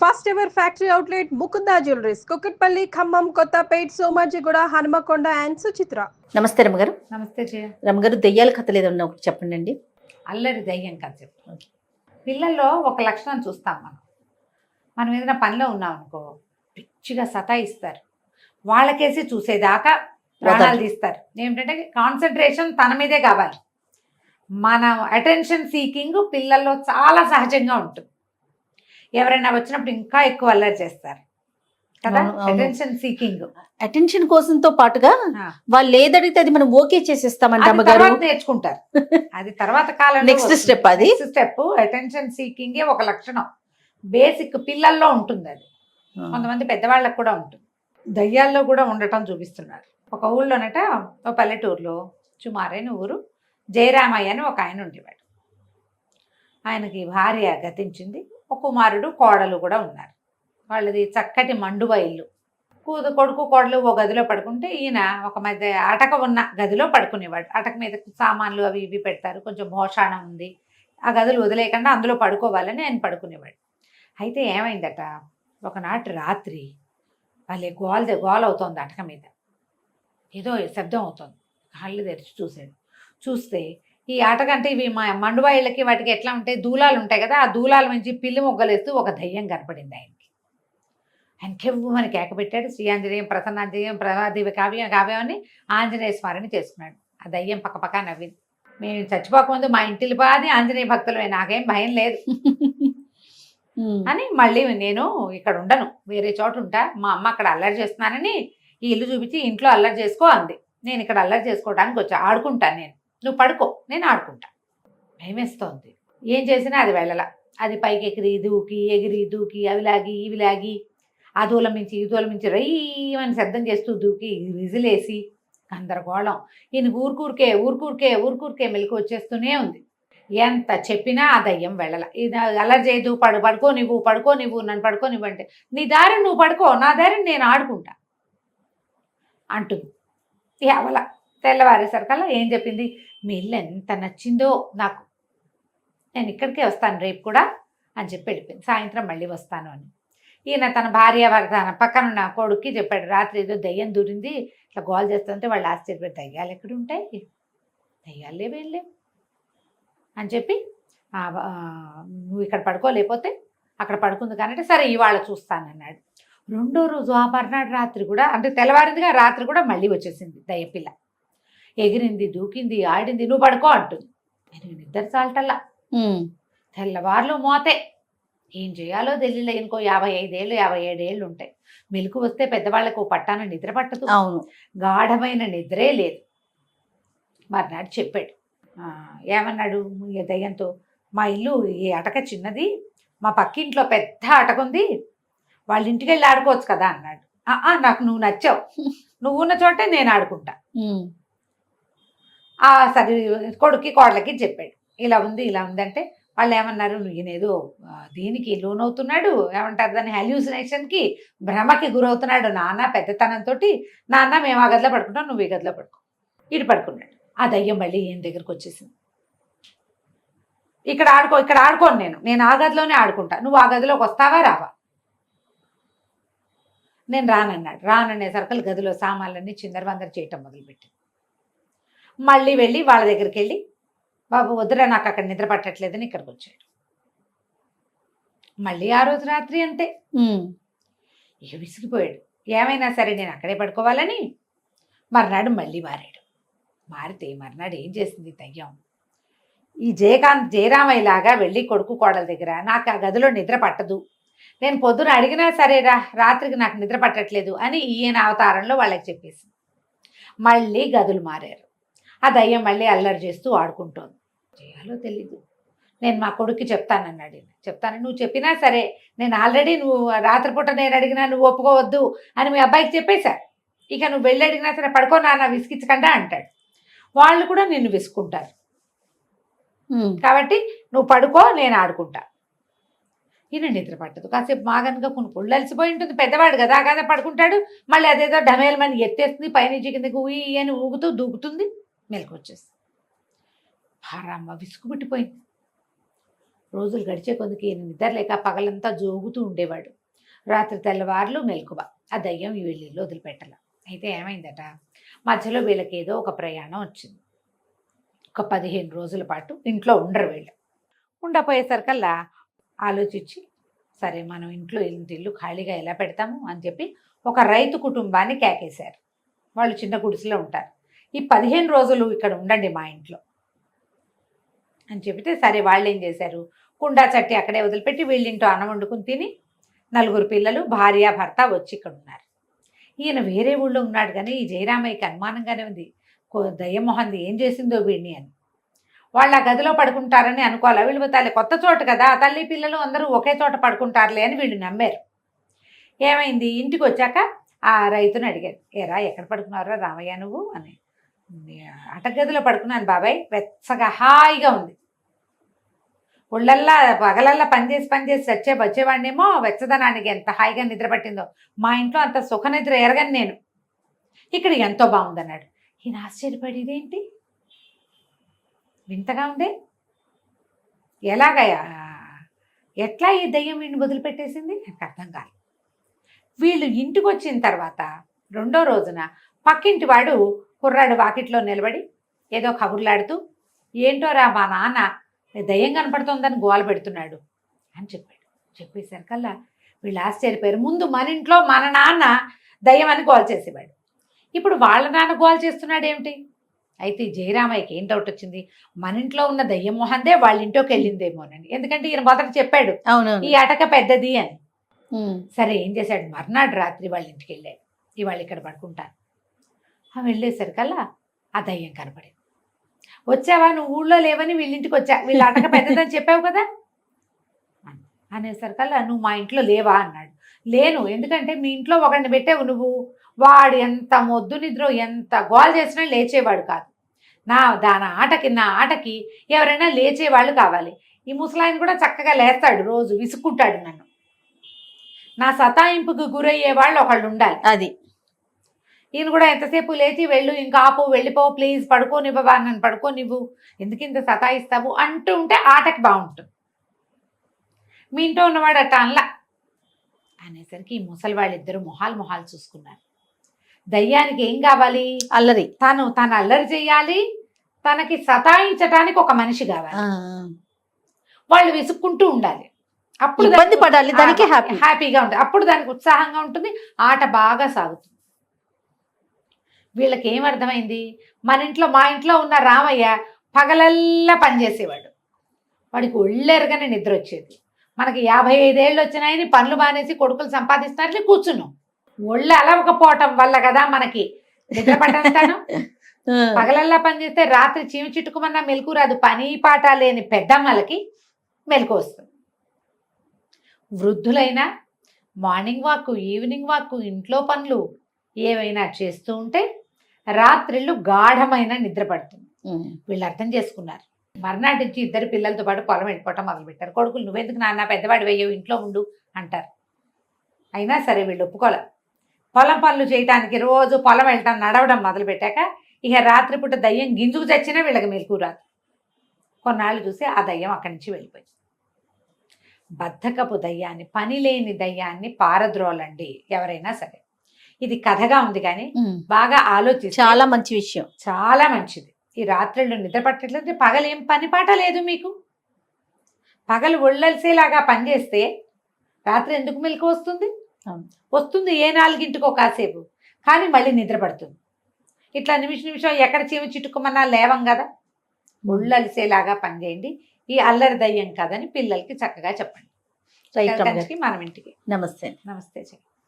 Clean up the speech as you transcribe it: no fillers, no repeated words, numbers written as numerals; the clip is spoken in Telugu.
First ever factory outlet Mukunda jewelleries Kukatpally Khammam Kothapet Somajiguda Hanumakonda and Suchitra. నమస్తే రమ్మగారు. నమస్తే జయ. రమ్మగారు, దెయ్యాల కథలు ఏదన్నా ఒకటి చెప్పండి అండి. అల్లరి దయ్యం కథ చెప్పు. పిల్లల్లో ఒక లక్షణం చూస్తాం మనం ఏదైనా పనిలో ఉన్నాం అనుకో, పిచ్చిగా సతాయిస్తారు. వాళ్ళకేసి చూసేదాకా ప్రాణాలు తీస్తారు. ఏమిటంటే కాన్సన్ట్రేషన్ తన మీదే కావాలి. మన అటెన్షన్ సీకింగ్ పిల్లల్లో చాలా సహజంగా ఉంటుంది. ఎవరైనా వచ్చినప్పుడు ఇంకా ఎక్కువ అల్లరి చేస్తారు కదా. అటెన్షన్ సీకింగ్, అటెన్షన్ కోసంతో పాటుగా వాళ్ళు ఏదడిగితే అది మనం ఓకే చేసేస్తామంటే అమ్మగారు నేర్చుకుంటారు. అది తర్వాత కాలం నెక్స్ట్ స్టెప్. అది స్టెప్ అటెన్షన్ సీకింగ్ ఒక లక్షణం, బేసిక్ పిల్లల్లో ఉంటుంది. అది కొంతమంది పెద్దవాళ్ళకు కూడా ఉంటుంది. దయ్యాల్లో కూడా ఉండటం చూపిస్తున్నారు. ఒక ఊళ్ళోనట, ఒక పల్లెటూరులో సుమారైన ఊరు, జయరామయ్య అని ఒక ఆయన ఉండేవాడు. ఆయనకి భార్య గతించింది, ఒక కుమారుడు కోడలు కూడా ఉన్నారు. వాళ్ళది చక్కటి మండువ ఇల్లు. కొడుకు కోడలు ఓ గదిలో పడుకుంటే ఈయన ఒక మధ్య అటక ఉన్న గదిలో పడుకునేవాడు. అటక మీద సామాన్లు అవి ఇవి పెడతారు, కొంచెం భోషాణం ఉంది. ఆ గదులు వదిలేయకుండా అందులో పడుకోవాలని ఆయన పడుకునేవాడు. అయితే ఏమైందట, ఒకనాటి రాత్రి వాళ్ళే గోల అవుతోంది అటక మీద, ఏదో శబ్దం అవుతుంది. కళ్ళు తెరిచి చూశాడు. చూస్తే ఈ ఆటకంటే ఇవి మా మండువాయిళ్ళకి వాటికి ఎట్లా ఉంటాయి, దూలాలు ఉంటాయి కదా, ఆ దూలాల నుంచి పిల్లి మొగ్గలేస్తూ ఒక దయ్యం కనపడింది ఆయనకి. ఆయన కెవ్వమని కేక పెట్టాడు. శ్రీ ఆంజనేయం ప్రసన్నాంజనేయం ప్రసాదివి కావ్యం అని ఆంజనేయ స్మరణ చేసుకున్నాడు. ఆ దయ్యం పక్కపక్క నవ్వింది. మేము చచ్చిపోకముందు మా ఇంటికి పాది ఆంజనేయ భక్తులమే, నాకేం భయం లేదు అని, మళ్ళీ నేను ఇక్కడ ఉండను, వేరే చోట ఉంటా, మా అమ్మ అక్కడ అల్లరి చేస్తున్నానని ఈ ఇల్లు చూపించి ఇంట్లో అల్లరి చేసుకో అంది. నేను ఇక్కడ అల్లరి చేసుకోవడానికి వచ్చా, ఆడుకుంటాను నేను, నువ్వు పడుకో, నేను ఆడుకుంటా. భయమేస్తోంది. ఏం చేసినా అది వెళ్ళలా. అది పైకి ఎగిరి దూకి ఎగిరి దూకి అవిలాగి ఇవిలాగి ఆ దూలం నుంచి ఈ దూలం నుంచి రయ్యమని శబ్దం చేస్తూ దూకి విజిలేసి గందరగోళం. ఈయన ఊరుకూరికే మెలకు వచ్చేస్తూనే ఉంది. ఎంత చెప్పినా ఆ దయ్యం వెళ్ళల. ఇది అల్లరి చేయదు, పడుకో నువ్వు నన్ను పడుకోనివ్వు అంటే, నీ దారి నువ్వు పడుకో, నా దారి నేను ఆడుకుంటా అంటుంది. అవల తెల్లవారేసరికల్లా ఏం చెప్పింది, మీ ఇల్లు ఎంత నచ్చిందో నాకు, నేను ఇక్కడికే వస్తాను రేపు కూడా అని చెప్పి వెళ్ళిపోయింది. సాయంత్రం మళ్ళీ వస్తాను అని. ఈయన తన భార్య తన పక్కనున్న కొడుక్కి చెప్పాడు, రాత్రి ఏదో దయ్యం దూరింది, ఇట్లా గోల్ చేస్తుంటే వాళ్ళు ఆశ్చర్యపోయి, దయ్యాలు ఎక్కడుంటాయి, దయ్యాలు లేవేం అని చెప్పి, నువ్వు ఇక్కడ పడుకోలేకపోతే అక్కడ పడుకుంది కానంటే, సరే ఇవాళ చూస్తానన్నాడు. రెండో రోజు ఆ మర్నాడు రాత్రి కూడా, అంటే తెల్లవారిందిగా, రాత్రి కూడా మళ్ళీ వచ్చేసింది దయ్యపిల్ల. ఎగిరింది దూకింది ఆడింది, నువ్వు పడుకో అంటుంది. నేను నిద్ర చాలటల్లా, తెల్లవారులు మోతే, ఏం చేయాలో తెలియలే. ఇంకో 55 ఏళ్ళు 57 ఏళ్ళు ఉంటాయి. మెలకు వస్తే పెద్దవాళ్ళకు పట్టాన నిద్ర పట్టదు. అవును, గాఢమైన నిద్రే లేదు. మర్నాడు చెప్పాడు. ఏమన్నాడు దయ్యంతో, మా ఇల్లు ఈ అటక చిన్నది, మా పక్కింట్లో పెద్ద అటక ఉంది, వాళ్ళ ఇంటికి వెళ్ళి ఆడుకోవచ్చు కదా అన్నాడు. నాకు నువ్వు నచ్చావు, నువ్వు ఉన్న చోటే నేను ఆడుకుంటా. సరే కొడుక్కి కోడలకి చెప్పాడు, ఇలా ఉంది అంటే వాళ్ళు ఏమన్నారు, ఈయనేదో దీనికి లోనవుతున్నాడు, ఏమంటారు దాన్ని, హెల్యూసినేషన్కి, భ్రమకి గురవుతున్నాడు నాన్న పెద్దతనంతో. నాన్న మేము ఆ గదిలో పడుకుంటాం, నువ్వు ఈ గదిలో పడుకో. ఇటు పడుకున్నాడు. ఆ దయ్యం మళ్ళీ ఈయన దగ్గరకు వచ్చేసింది. ఇక్కడ ఆడుకోను, నేను ఆ గదిలోనే ఆడుకుంటా, నువ్వు ఆ గదిలోకి వస్తావా రావా. నేను రానన్నాడు. రాననేసరికి గదిలో సామాన్లన్నీ చిందరవందర చేయటం మొదలుపెట్టింది. మళ్ళీ వెళ్ళి వాళ్ళ దగ్గరికి వెళ్ళి, బాబు వద్దురా నాకు అక్కడ నిద్ర పట్టట్లేదని ఇక్కడికి వచ్చాడు. మళ్ళీ ఆ రోజు రాత్రి అంతే. ఇక విసిగిపోయాడు. ఏమైనా సరే నేను అక్కడే పడుకోవాలని మర్నాడు మళ్ళీ మారితే మర్నాడు ఏం చేసింది దయ్యం, ఈ జయరామయ్యలాగా వెళ్ళి కొడుకు కోడల దగ్గర, నాకు ఆ గదిలో నిద్ర పట్టదు, నేను పొద్దున అడిగినా సరేరా రాత్రికి నాకు నిద్ర పట్టట్లేదు అని ఈయన అవతారంలో వాళ్ళకి చెప్పేసింది. మళ్ళీ గదులు మారారు. ఆ దయ్యం మళ్ళీ అల్లరి చేస్తూ ఆడుకుంటోంది. చేయాలో తెలీదు. నేను మా కొడుక్కి చెప్తానన్నాడు. నువ్వు చెప్పినా సరే, నేను ఆల్రెడీ నువ్వు రాత్రిపూట నేను అడిగినా నువ్వు ఒప్పుకోవద్దు అని మీ అబ్బాయికి చెప్పేశా. ఇక నువ్వు వెళ్ళి అడిగినా సరే పడుకో నాన్న విసిగించకుండా అంటాడు. వాళ్ళు కూడా నిన్ను విసుకుంటారు. కాబట్టి నువ్వు పడుకో, నేను ఆడుకుంటా. ఈయన నిద్ర పట్టదు. కాసేపు మాగనుగా కొన్ని పుళ్ళు అలసిపోయి ఉంటుంది, పెద్దవాడు కదా పడుకుంటాడు. మళ్ళీ అదేదో డమేలమని ఎత్తేస్తుంది, పైనుంచి కిందకి ఊయి అని ఊగుతూ దూకుతుంది. మెలకు వచ్చేస్తుంది. భారమ్మ విసుగు పుట్టిపోయింది. రోజులు గడిచే కొద్దికి ఈయన నిద్ర లేక పగలంతా జోగుతూ ఉండేవాడు. రాత్రి తెల్లవార్లు మెలకువ. ఆ దయ్యం ఈ వీళ్ళిల్లు వదిలిపెట్టాల. అయితే ఏమైందట, మధ్యలో వీళ్ళకి ఏదో ఒక ప్రయాణం వచ్చింది. ఒక 15 రోజుల పాటు ఇంట్లో ఉండరు వీళ్ళు. ఉండపోయేసరికల్లా ఆలోచించి, సరే మనం ఇంట్లో ఇల్లు ఖాళీగా ఎలా పెడతాము అని చెప్పి ఒక రైతు కుటుంబాన్ని కేకేశారు. వాళ్ళు చిన్న గుడిసెలో ఉంటారు. ఈ 15 రోజులు ఇక్కడ ఉండండి మా ఇంట్లో అని చెబితే, సరే వాళ్ళు ఏం చేశారు, కుండా చట్టి అక్కడే వదిలిపెట్టి వీళ్ళింటో అన్నం వండుకుని తిని 4 పిల్లలు భార్య భర్త వచ్చి ఇక్కడ ఉన్నారు. ఈయన వేరే ఊళ్ళో ఉన్నాడు కానీ ఈ జయరామయ్యకి అనుమానంగానే ఉంది, దయ్యమోహంది ఏం చేసిందో వీడిని అని. వాళ్ళు ఆ గదిలో పడుకుంటారని అనుకోవాలి. వీళ్ళు తల్లి కొత్త చోట కదా, తల్లి పిల్లలు అందరూ ఒకే చోట పడుకుంటారులే అని వీళ్ళు నమ్మారు. ఏమైంది, ఇంటికి వచ్చాక ఆ రైతుని అడిగారు, ఏరా ఎక్కడ పడుకున్నారా రామయ్య నువ్వు అని. అటగదిలో పడుకున్నాను బాబాయ్, వెచ్చగా హాయిగా ఉంది. ఒళ్ళల్లా పగలల్లా పనిచేసి వచ్చేవాడినేమో, వెచ్చదనానికి ఎంత హాయిగా నిద్ర పట్టిందో. మా ఇంట్లో అంత సుఖ నిద్ర ఎరగని నేను, ఇక్కడ ఎంతో బాగుందన్నాడు. ఈయన ఆశ్చర్యపడి, ఇదేంటి వింతగా ఉందే, ఎలాగయ్యా ఎట్లా ఈ దయ్యం వీడిని వదిలిపెట్టేసింది నాకు అర్థం కాదు. వీళ్ళు ఇంటికి వచ్చిన తర్వాత 2వ రోజున పక్కింటి వాడు కుర్రాడు వాకిట్లో నిలబడి ఏదో కబుర్లాడుతూ, ఏంటోరా మా నాన్న దయ్యం కనపడుతోందని గోల పెడుతున్నాడు అని చెప్పాడు. చెప్పేసరికల్లా వీళ్ళు ఆశ్చర్యపోయారు. ముందు మన ఇంట్లో మన నాన్న దయ్యం అని గోల చేసేవాడు, ఇప్పుడు వాళ్ళ నాన్న గోల చేస్తున్నాడు ఏమిటి? అయితే జయరామయ్యకి ఏం డౌట్ వచ్చింది, మన ఇంట్లో ఉన్న దయ్యం మొహందే వాళ్ళ ఇంట్లోకి వెళ్ళిందేమోనని. ఎందుకంటే ఈయన మొదట చెప్పాడు ఈ అటక పెద్దది అని. సరే ఏం చేశాడు, మర్నాడు రాత్రి వాళ్ళ ఇంటికి వెళ్ళాడు. ఇవాళ ఇక్కడ పడుకుంటాను వెళ్ళేసరికల్లా ఆ దయ్యం కనపడింది. వచ్చావా, నువ్వు ఊళ్ళో లేవని వీళ్ళింటికి వచ్చా, వీళ్ళ అటక పెద్దదని చెప్పావు కదా అనేసరికల్లా, నువ్వు మా ఇంట్లో లేవా అన్నాడు. లేను, ఎందుకంటే మీ ఇంట్లో ఒకడిని పెట్టావు నువ్వు, వాడు ఎంత మొద్దు నిద్ర ఎంత గోల్ చేసినా లేచేవాడు కాదు. నా ఆటకి ఎవరైనా లేచేవాళ్ళు కావాలి. ఈ ముసలాయన కూడా చక్కగా లేస్తాడు, రోజు విసుక్కుంటాడు నన్ను. నా సతాయింపుకు గురయ్యే వాళ్ళు ఒకళ్ళు ఉండాలి. అది ఈయన కూడా ఎంతసేపు లేచి వెళ్ళు, ఇంకా ఆపు, వెళ్ళిపో, ప్లీజ్ పడుకోనివ్వవా, నన్ను పడుకోనివ్వు, ఎందుకు ఇంత సతాయిస్తావు అంటూ ఉంటే ఆటకి బాగుంటుంది. మీ ఇంట్లో ఉన్నవాడు అట్ట అనలా అనేసరికి ఈ ముసలి వాళ్ళిద్దరూ మొహాలు చూసుకున్నారు. దయ్యానికి ఏం కావాలి, అల్లరి, తను అల్లరి చేయాలి, తనకి సతాయించడానికి ఒక మనిషి కావాలి, వాళ్ళు విసుక్కుంటూ ఉండాలి, అప్పుడు ఇబ్బంది పడాలి, దానికి హ్యాపీగా ఉంటుంది, అప్పుడు దానికి ఉత్సాహంగా ఉంటుంది, ఆట బాగా సాగుతుంది. వీళ్ళకి ఏమర్థమైంది, మా ఇంట్లో ఉన్న రామయ్య పగలల్లా పనిచేసేవాడు, వాడికి ఒళ్ళెరగానే నిద్ర వచ్చేది. మనకి 55 ఏళ్ళు వచ్చినాయని పనులు మానేసి కొడుకులు సంపాదిస్తారని కూర్చున్నాం. ఒళ్ళు అలవకపోవటం వల్ల కదా మనకి నిద్ర పట్టంతాను. పగలల్లా పనిచేస్తే రాత్రి చీమి చిట్టుకుమన్నా మెలకు రాదు. పని పాట లేని పెద్దమ్మలకి మెలకు వస్తుంది. వృద్ధులైనా మార్నింగ్ వాక్, ఈవినింగ్ వాక్, ఇంట్లో పనులు ఏవైనా చేస్తూ ఉంటే రాత్రిళ్ళు గాఢమైన నిద్ర పడుతుంది. వీళ్ళు అర్థం చేసుకున్నారు. మర్నాటి నుంచి 2 పిల్లలతో పాటు పొలం వెళ్ళిపోవటం మొదలుపెట్టారు. కొడుకులు నువ్వెందుకు నాన్న పెద్దవాడి వెయ్యవు, ఇంట్లో ఉండు అంటారు. అయినా సరే వీళ్ళు ఒప్పుకోలే. పొలం పనులు చేయటానికి రోజు పొలం వెళ్ళటం నడవడం మొదలుపెట్టాక ఇక రాత్రిపూట దయ్యం గింజుకు చచ్చినా వీళ్ళకి మెలకు రాదు. కొన్నాళ్ళు చూసి ఆ దయ్యం అక్కడి నుంచి వెళ్ళిపోయింది. బద్ధకపు దయ్యాన్ని, పని లేని దయ్యాన్ని పారద్రోలండి ఎవరైనా సరే. ఇది కథగా ఉంది కానీ బాగా ఆలోచించి చాలా మంచి విషయం, చాలా మంచిది. ఈ రాత్రిళ్ళు నిద్ర పట్టట్లేదు, పగలేం పని పాట లేదు మీకు, పగలు ఒళ్ళల్సేలాగా పనిచేస్తే రాత్రి ఎందుకు మెలకు వస్తుంది? వస్తుంది ఏ 4ంటికో కాసేపు, కానీ మళ్ళీ నిద్ర పడుతుంది. ఇట్లా నిమిషం ఎక్కడ చీమ చిట్టుకోమన్నా లేవం కదా. ఒళ్ళలిసేలాగా పనిచేయండి. ఈ అల్లరి దయ్యం కదని పిల్లలకి చక్కగా చెప్పండి. రైట్ మనం ఇంటికి. నమస్తే. నమస్తే.